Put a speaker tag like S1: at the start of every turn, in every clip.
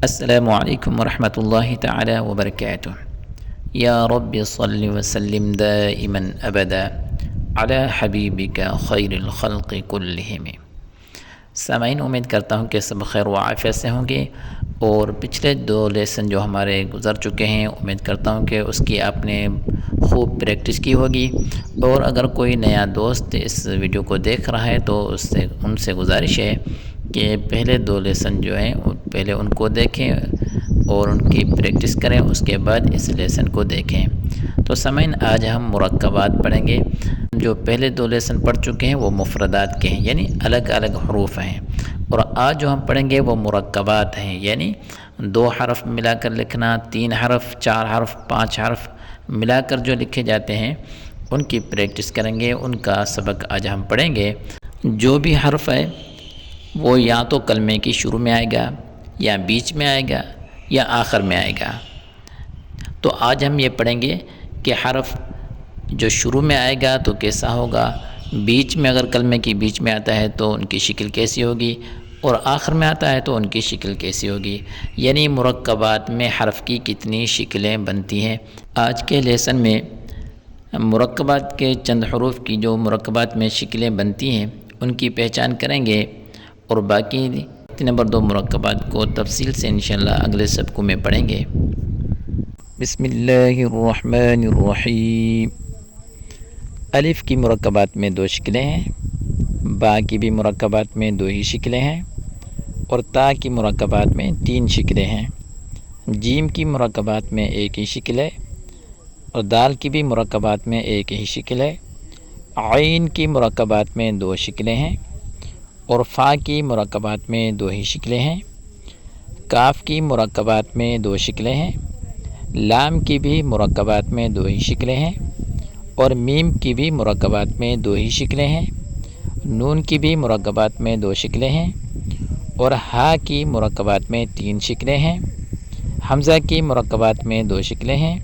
S1: السلام علیکم ورحمۃ اللہ تعالی وبرکاتہ۔ یا رب صل وسلم دائما ابدا علی حبیبک خیر الخلق کلہم۔ سامعین، امید کرتا ہوں کہ سب خیر و عافیت سے ہوں گے، اور پچھلے 2 لیسن جو ہمارے گزر چکے ہیں، امید کرتا ہوں کہ اس کی آپ نے خوب پریکٹس کی ہوگی۔ اور اگر کوئی نیا دوست اس ویڈیو کو دیکھ رہا ہے تو ان سے گزارش ہے کہ پہلے 2 لیسن جو ہیں پہلے ان کو دیکھیں اور ان کی پریکٹس کریں، اس کے بعد اس لیسن کو دیکھیں۔ تو سامعین، آج ہم مرکبات پڑھیں گے۔ جو پہلے 2 لیسن پڑھ چکے ہیں وہ مفردات کے ہیں، یعنی الگ الگ حروف ہیں، اور آج جو ہم پڑھیں گے وہ مرکبات ہیں، یعنی 2 حرف ملا کر لکھنا، 3 حرف، 4 حرف، 5 حرف ملا کر جو لکھے جاتے ہیں ان کی پریکٹس کریں گے، ان کا سبق آج ہم پڑھیں گے۔ جو بھی حرف ہے وہ یا تو کلمے کی شروع میں آئے گا، یا بیچ میں آئے گا، یا آخر میں آئے گا۔ تو آج ہم یہ پڑھیں گے کہ حرف جو شروع میں آئے گا تو کیسا ہوگا، بیچ میں اگر کلمے کی بیچ میں آتا ہے تو ان کی شکل کیسی ہوگی، اور آخر میں آتا ہے تو ان کی شکل کیسی ہوگی، یعنی مرکبات میں حرف کی کتنی شکلیں بنتی ہیں۔ آج کے لیسن میں مرکبات کے چند حروف کی جو مرکبات میں شکلیں بنتی ہیں ان کی پہچان کریں گے، اور باقی نمبر 2 مرکبات کو تفصیل سے انشاءاللہ اگلے سبقوں میں پڑھیں گے۔ بسم اللہ الرحمن الرحیم۔ الف کی مرکبات میں 2 شکلیں ہیں، با کی بھی مرکبات میں 2 ہی شکلیں ہیں، اور تا کی مرکبات میں 3 شکلیں ہیں۔ جیم کی مرکبات میں 1 ہی شکل ہے، اور دال کی بھی مرکبات میں 1 ہی شکل ہے۔ عین کی مرکبات میں 2 شکلیں ہیں، اور فا کی مرکبات میں 2 ہی شکلیں ہیں۔ کاف کی مرکبات میں 2 شکلیں ہیں، لام کی بھی مرکبات میں 2 ہی شکلیں ہیں، اور میم کی بھی مرکبات میں 2 ہی شکلیں ہیں۔ نون کی بھی مرکبات میں 2 شکلیں ہیں، اور ہا کی مرکبات میں 3 شکلیں ہیں۔ حمزہ کی مرکبات میں 2 شکلیں ہیں،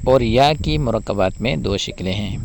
S1: اور یا کی مرکبات میں 2 شکلیں ہیں۔